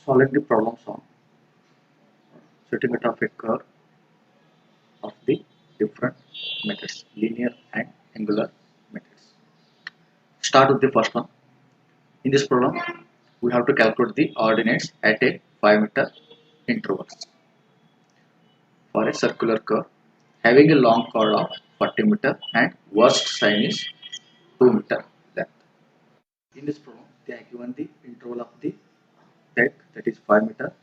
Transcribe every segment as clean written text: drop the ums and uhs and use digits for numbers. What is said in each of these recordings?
Solving the problems on setting it of a curve of the different methods, linear and angular methods. Start with the first one. In this problem, we have to calculate the ordinates at a 5-meter intervals for a circular curve having a long chord of 40 meter and worst sine is 2 meter length. In this problem, they are given the interval of the peg, that is 5 meter,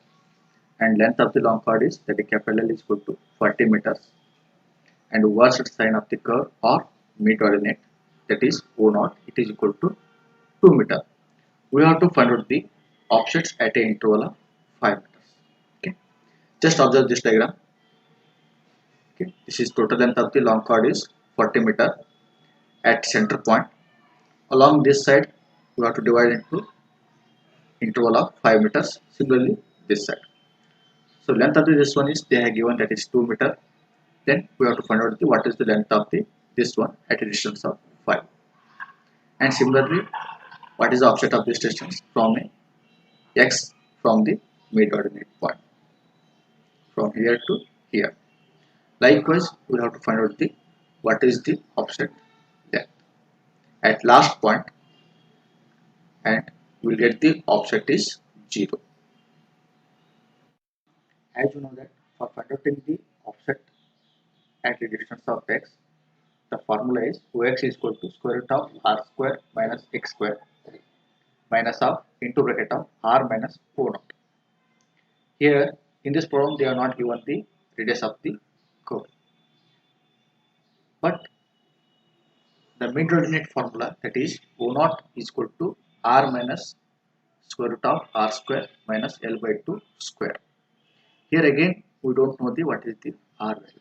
and length of the long chord is, that is capital L, is equal to 40 meters, and worst sine of the curve or mid ordinate, that is O0, it is equal to 2 meter. We have to find out the offsets at an interval of 5 meters. Okay, just observe this diagram. Okay, this is total length of the long chord is 40 meter at center point. Along this side, we have to divide into interval of 5 meters. Similarly, this side. So length of this one is, they have given, that is 2 meter. Then we have to find out what is the length of this one at a distance of 5. And similarly, what is the offset of this distance from a x from the mid ordinate point from here to here. Likewise, we have to find out what is the offset length at last point, and we'll get the offset is 0. As you know that for finding the offset at a distance of x, the formula is Ox is equal to square root of r square minus x square minus of into bracket of r minus O0. Here in this problem they are not given the radius of the curve, but the mid ordinate formula, that is O0 is equal to r minus square root of r square minus L by 2 square. Here again we don't know what is the r value,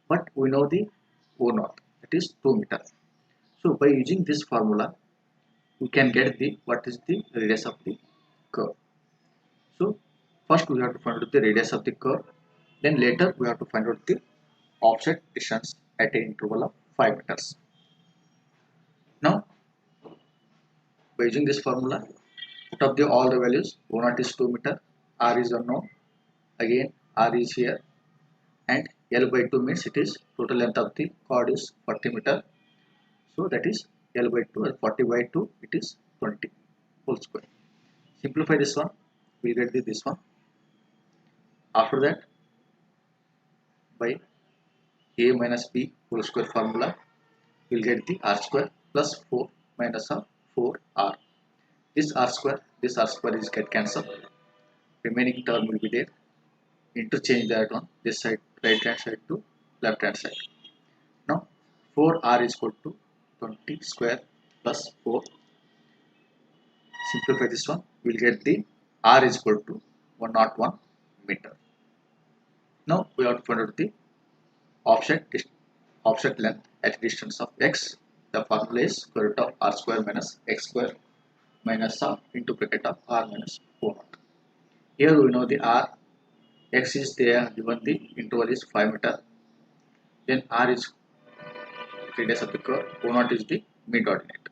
but we know the O0, that is 2 meter. So by using this formula we can get what is the radius of the curve. So first we have to find out the radius of the curve, then later we have to find out the offset distance at an interval of 5 meters. Now by using this formula, put up all the values. O0 is 2 meter, r is unknown, again r is here, and L by 2 means it is total length of the chord is 40 meter. So that is L by 2, 40 by 2, it is 20 whole square. Simplify this one, we will get this one. After that, by a minus b whole square formula, we will get the r square plus 4 minus of 4r. This r square is get cancelled. Remaining term will be there. Interchange that one, this side, right hand side to left hand side. Now 4r is equal to 20 square plus 4. Simplify this one, we will get the r is equal to 101 meter. Now we have to find out the offset length at distance of x. The formula is square root of r square minus x square minus of into bracket of r minus 4. Here we know the r, x is there, given the interval is 5 meter, then r is radius of the curve, O0 is the mid ordinate.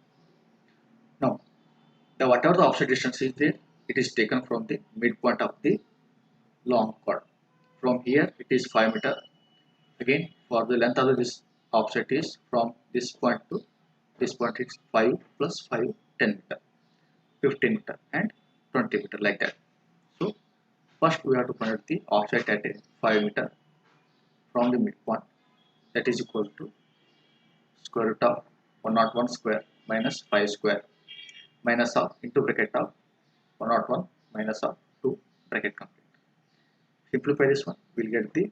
Now whatever the offset distance is there, it is taken from the midpoint of the long chord. From here it is 5 meter. Again for the length of this offset is from this point to this point, is 5 plus 5, 10 meter, 15 meter and 20 meter, like that. So first we have to find out the offset at a 5 meter from the midpoint, that is equal to square root of 101 square minus 5 square minus of into bracket of 101 minus of 2 bracket complete. Simplify this one, we will get the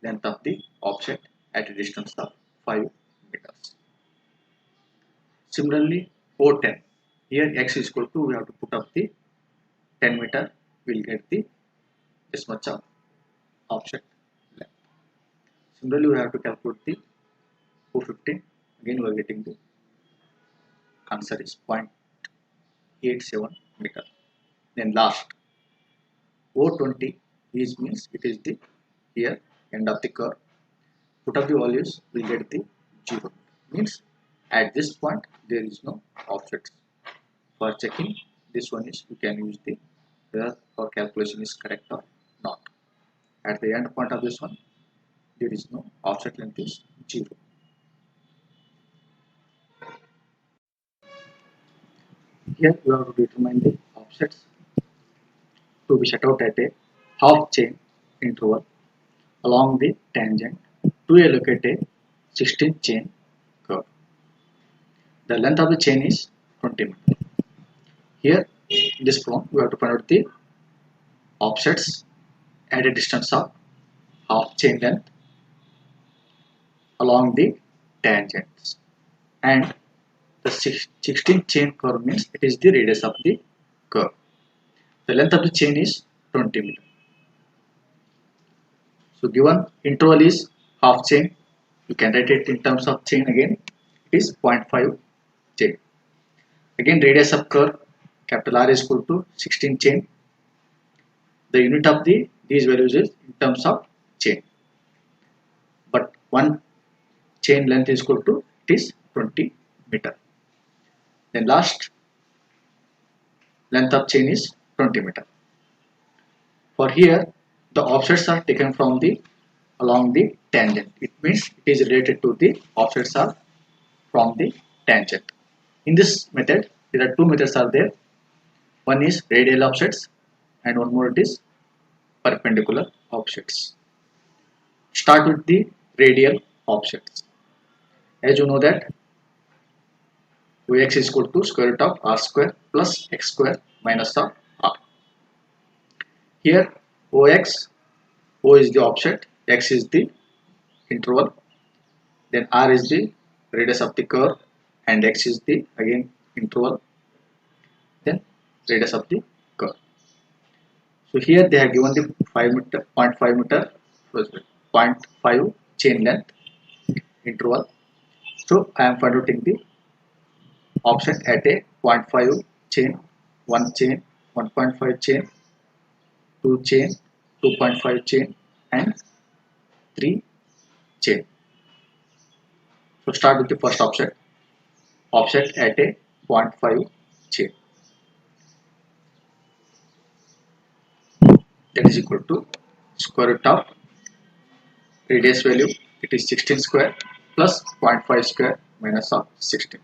length of the offset at a distance of 5 meters. Similarly O10, here x is equal to, we have to put up the 10 meter, we will get this much of offset length. Similarly we have to calculate the O15, again we are getting the answer is 0.87 meter. Then last O20 is means it is the here end of the curve. Put up the values, we will get the 0, means at this point there is no offset. For checking this one is, you can use the whether our calculation is correct or not. At the end point of this one, there is no offset length is 0. Here we have to determine the offsets to be set out at a half chain interval along the tangent to allocate a 16 chain curve. The length of the chain is 20 meters. Here in this problem we have to find out the offsets at a distance of half chain length along the tangents, and the 16 chain curve means it is the radius of the curve. The length of the chain is 20 meters. So given interval is half chain, you can write it in terms of chain again. It is 0.5 chain. Again, radius of curve capital R is equal to 16 chain. The unit of these values is in terms of chain, but one chain length is equal to it is 20 meter. Then last length of chain is 20 meter. For here, the offsets are taken from the along the tangent. It means it is related to the offsets are from the tangent. In this method, there are two methods are there. One is radial offsets and one more it is perpendicular offsets. Start with the radial offsets. As you know that Ox is equal to square root of r square plus x square minus of r. Here Ox, O is the offset, x is the interval, then r is the radius of the curve and x is the again interval, then radius of the curve. So here they have given the 0.5 meter 0.5 chain length interval. So I am finding the offset at a 0.5 chain, 1 chain, 1.5 chain, 2 chain, 2.5 chain and 3 chain. So start with the first offset at a 0.5 chain, that is equal to square root of radius value, it is 16 square plus 0.5 square minus of 16.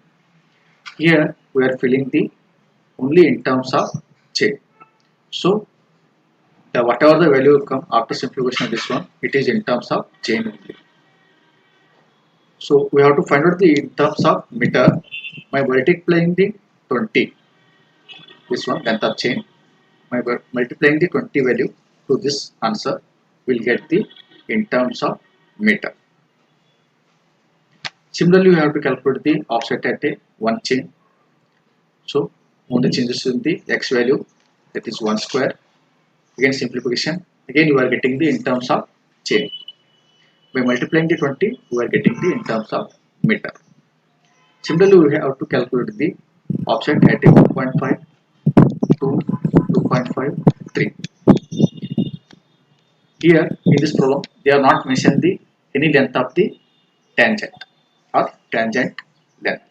Here we are filling the only in terms of chain. So whatever the value will come after simplification of this one, it is in terms of chain only. So we have to find out the in terms of meter by multiplying the 20, this one length of chain, by multiplying the 20 value to this answer, will get the in terms of meter. Similarly, we have to calculate the offset at a 1 chain. So only changes in the x value, that is 1 square. Again simplification, again you are getting the in terms of chain. By multiplying the 20, we are getting the in terms of meter. Similarly, we have to calculate the offset at a 1.5, 2, 2.5, 3. Here in this problem, they are not mentioned the any length of the tangent or tangent length.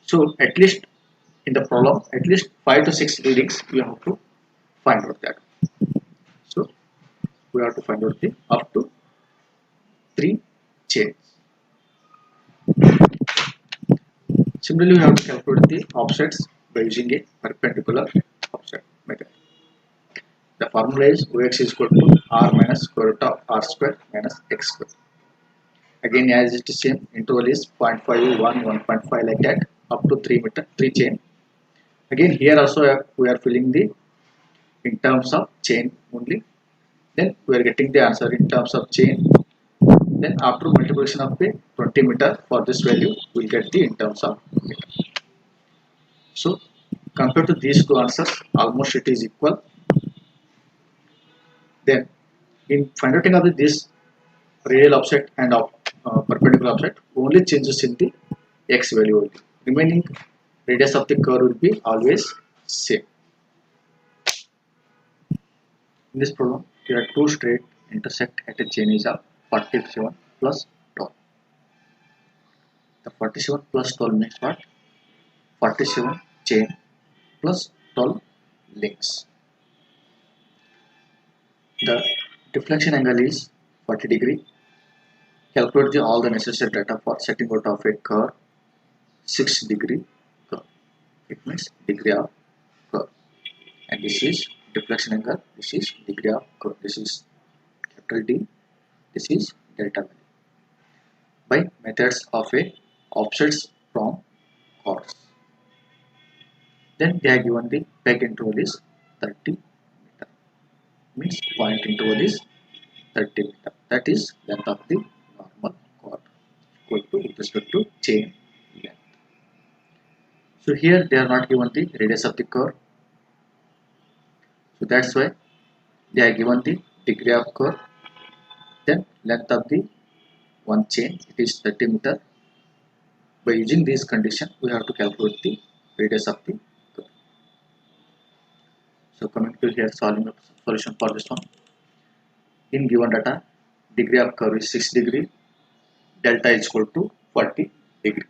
So at least in the problem, at least 5 to 6 readings you have to find out that. So we have to find out the up to 3 chains. Similarly, we have to calculate the offsets by using a perpendicular offset method. The formula is Ox is equal to r minus square root of r square minus x square. Again, as it is same, interval is 0.5, 1, 1.5 like that up to 3 chain. Again, here also we are filling the in terms of chain only. Then we are getting the answer in terms of chain. Then after multiplication of the 20 meter for this value, we will get the in terms of meter. So compared to these two answers, almost it is equal. Then in finding out this radial offset and perpendicular offset, only changes in the x value only. Remaining radius of the curve will be always same. In this problem, there are two straight intersect at a chain is of 47 plus 12. The 47 plus 12 means what? 47 chain plus 12 links. The deflection angle is 40 degree. Calculate all the necessary data for setting out of a curve 6 degree curve. It means degree of curve. And this is deflection angle. This is degree of curve. This is capital D. This is delta value. By methods of a offsets from chords. Then they are given the peg interval is 30 meter. Means point interval is 30 meter. That is length of the normal chord equal to with respect to chain length. So here they are not given the radius of the curve. So that's why they are given the degree of curve. Then length of the one chain, it is 30 meter. By using this condition, we have to calculate the radius of the curve. So coming to here, solving the solution for this one. In given data, degree of curve is 6 degree, delta is equal to 40 degree.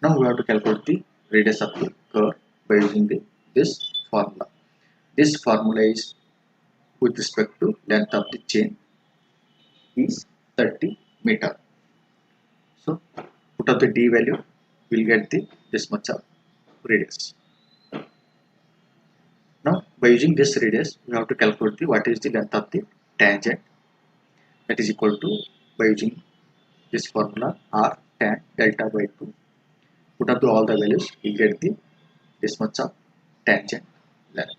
Now we have to calculate the radius of the curve by using this formula. This formula is with respect to length of the chain is 30 meter. So put up the d value, we will get this much of radius. Now by using this radius, we have to calculate what is the length of the tangent. That is equal to, by using this formula, r tan delta by 2. Put up all the values, we will get this much of tangent length.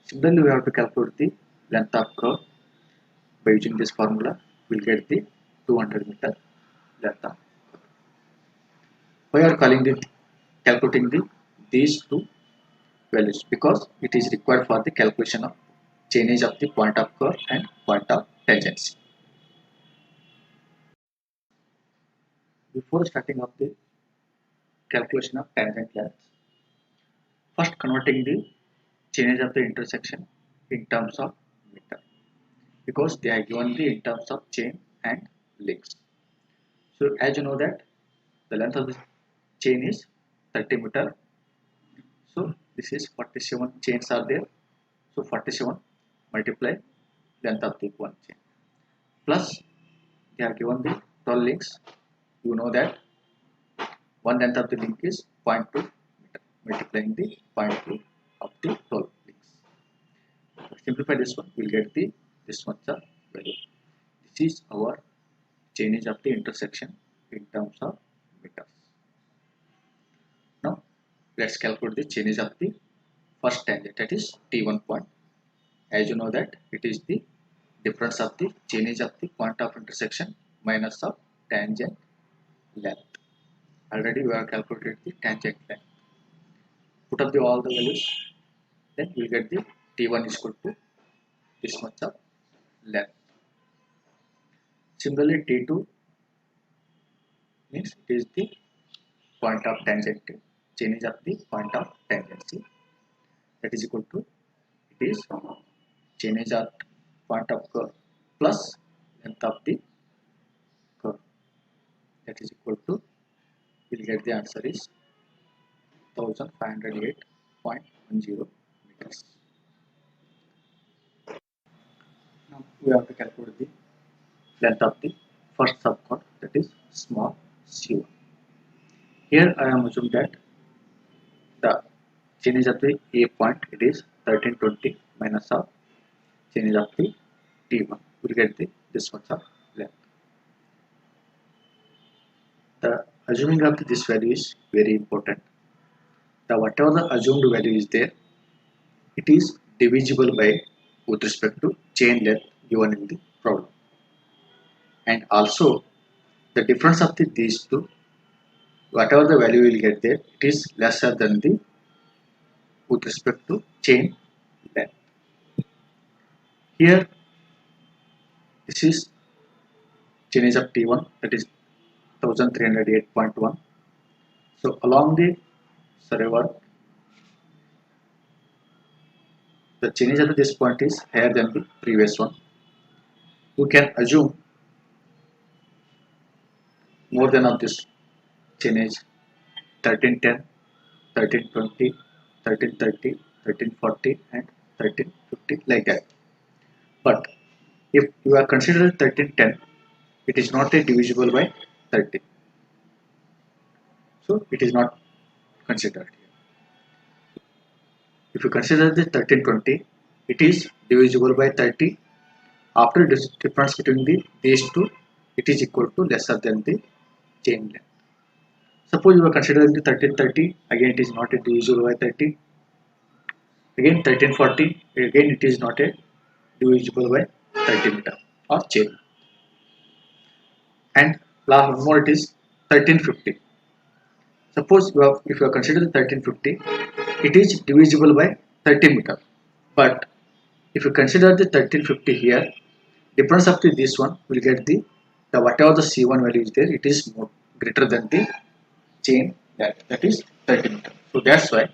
Similarly, we have to calculate the length of curve. By using this formula, we will get the 200 meter length of curve. Why are calculating these two values? Because it is required for the calculation of change of the point of curve and point of tangency. Before starting of the calculation of tangent length, first converting the change of the intersection in terms of meter, because they are given in terms of chain and links. So as you know that the length of the chain is 30 meter. So this is 47 chains are there. So 47 multiply length of the one chain plus they are given the 12 links. You know that one length of the link is 0.2 meter, multiplying the 0.2 of the 12 links. Simplify this one, we will get this much of value. This is our change of the intersection in terms of meters. Now let's calculate the change of the first tangent, that is T1 point. As you know that it is the difference of the change of the point of intersection minus of tangent length. Already we have calculated the tangent length. Put up all the values, then we will get the T1 is equal to this much of length. Similarly, T2 means it is the point of tangent, change of the point of tangency, that is equal to, it is change of point of curve plus length of the curve, that is equal to, we will get the answer is 1508.10 meters. Now we have to calculate the length of the first subchord, that is small c1. Here I am assuming that the change of the A point, it is 1320 minus of change of the T1. We will get this much of length. The assuming of this value is very important. The whatever the assumed value is there, it is divisible by with respect to chain length given in the problem. And also the difference of these two, whatever the value you will get there, it is lesser than the with respect to chain length. Here this is change of T1, that is 1308.1. So along the server, the change at this point is higher than the previous one. We can assume more than of this change 1310, 1320, 1330, 1340 and 1350. 1350 like that. But if you are considering 1310, it is not a divisible by 30. So it is not considered here. If you consider the 1320, it is divisible by 30. After this difference between these two, it is equal to lesser than the chain length. Suppose you are considering the 1330, again it is not a divisible by 30. Again 1340, again it is not a divisible by 30 meter or chain. And last one more, it is 1350. Suppose if you are considering 1350, it is divisible by 30 meter. But if you consider the 1350 here, difference up to this one will get the whatever the C1 value is there, it is more greater than the chain that is 30 meter. So that's why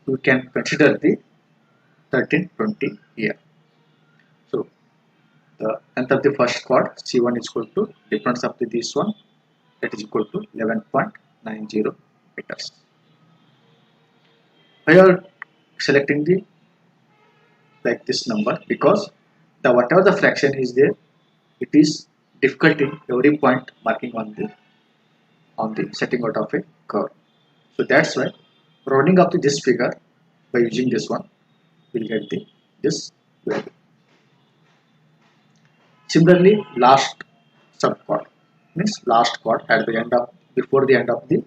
we can consider the 1320 here. So the length of the first chord C1 is equal to difference of this one, that is equal to 11.90 meters. Why are selecting the like this number? Because the whatever the fraction is there, it is difficult in every point marking on the setting out of a curve. So that's why rounding up to this figure by using this one will get this value. Similarly, last subchord means last chord at the end of before the end of the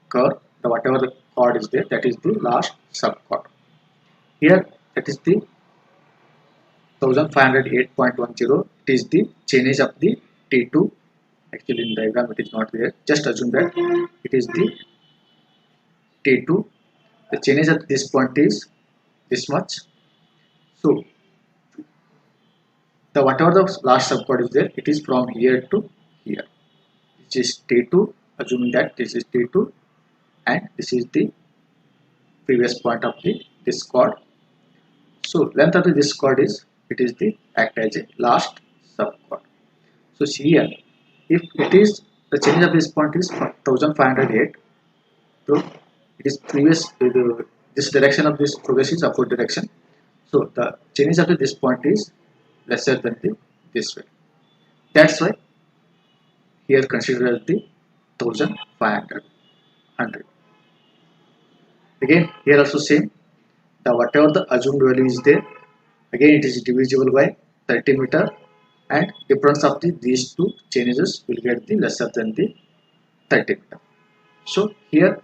curve, the whatever the chord is there, that is the last subchord. Here that is the 1508.10. It is the change of the T2. Actually in diagram it is not there. Just assume that it is the T2. The change at this point is this much. So the whatever the last subchord is there, it is from here to here, which is T2. Assuming that this is T2 and this is the previous point of this chord. So length of this chord is, it is the act as a last subchord. So see here, if it is the change of this point is 1508, so it is previous this direction of this progress is upward direction. So the change of this point is lesser than this way. That's why here consider as the 1500. Again here also same, the whatever the assumed value is there, again it is divisible by 30 meter, and difference of these two changes will get the lesser than the 30 meter. So here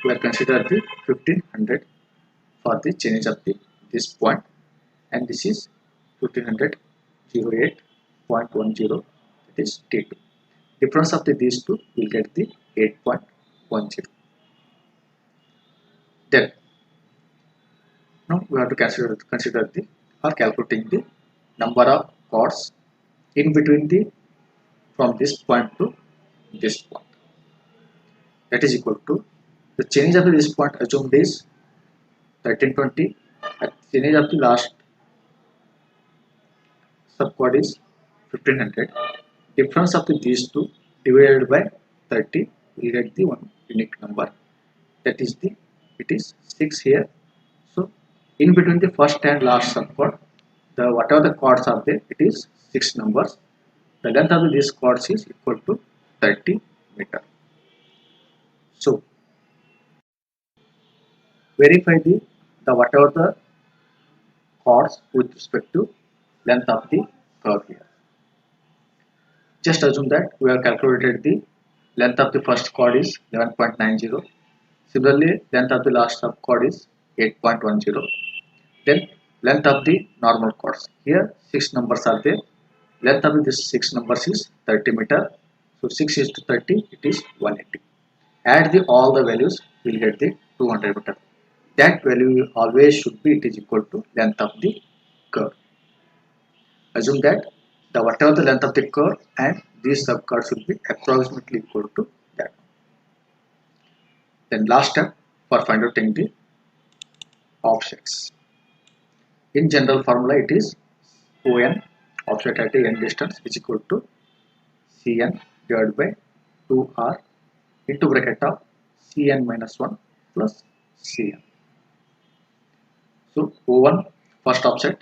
we are consider the 1500 for the change of this point, and this is 1508.10, that is T2. Difference of these two will get the 8.10. Then now we have to consider the or calculating the number of chords in between from this point to this point. That is equal to the change of this point assumed is 1320, and change of the last subchord is 1500. Difference of these two divided by 30 will get the one unique number, that is it is 6 here. So in between the first and last subchord, the whatever the chords are there, it is 6 numbers. The length of these chords is equal to 30 meter. So verify the whatever the chords with respect to length of the curve here. Just assume that we have calculated the length of the first chord is 11.90. Similarly, length of the last subchord is 8.10. Then length of the normal chords. Here 6 numbers are there. Length of this 6 numbers is 30 meter. So 6 is to 30, it is 180. Add all the values, we will get the 200 meter. That value always should be, it is equal to length of the curve. Assume that the whatever the length of the curve and these subchords should be approximately equal to that. Then last step for finding out the offsets. In general formula, it is ON, offset at the end distance, is equal to Cn divided by 2R into bracket of Cn minus 1 plus Cn. So O1 first offset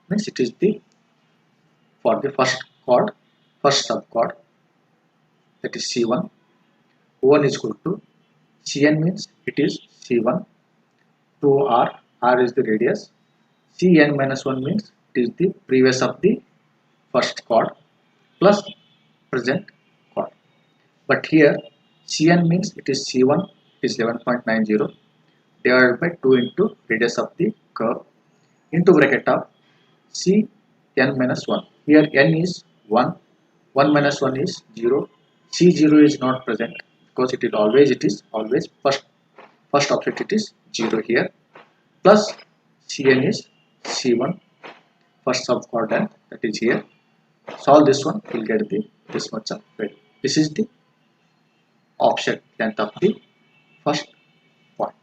means it is the for the first chord, first subchord, that is C1. O1 is equal to Cn means it is C1 to R is the radius. Cn minus 1 means it is the previous of the first chord plus present chord. But here Cn means it is C1 is 11.90 divided by 2 into radius of the curve into bracket of Cn minus 1. Here n is 1, 1 minus 1 is 0, C0 is not present because it is always first offset it is 0 here, plus Cn is C1 first subchord and that is here. Solve this one, we'll get this much of value. This is the offset length of the first point.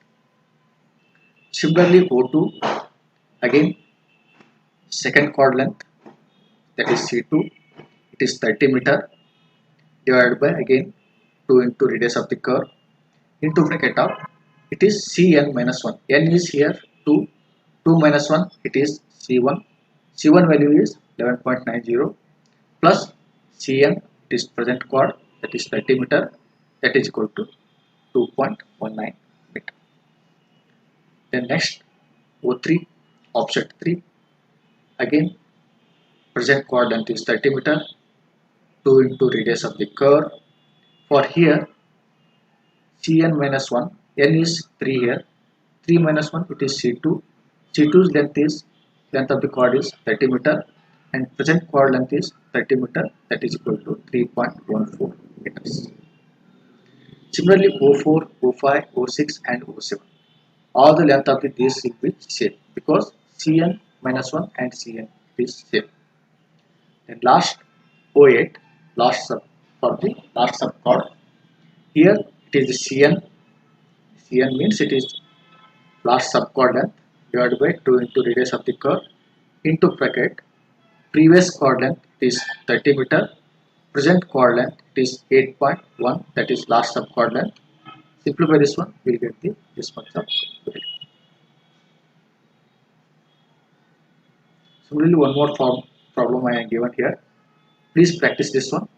Similarly, O2 again second chord length, that is C2, it is 30 meter divided by again 2 into radius of the curve into bracket of it is Cn minus 1. N is here 2, 2 minus 1 it is C1. C1 value is 11.90 plus Cn, it is present chord, that is 30 meter, that is equal to 2.19 meter. Then next O3 offset 3, again present chord length is 30 meter, 2 into radius of the curve. For here Cn minus 1, n is 3 here, 3 minus 1 it is C2. C2's length of the chord is 30 meter and present chord length is 30 meter, that is equal to 3.14 meters. Similarly O4, O5, O6 and O7, all the length of these will be same because Cn minus 1 and Cn is same. And last O8, for the last subchord, here it is Cn means it is last subchord length divided by 2 into radius of the curve into bracket previous chord length is 30 meter, present chord length is 8.1, that is last subchord length. Simplify this one, we will get this much of value. Similarly, one more problem I have given here. Please practice this one.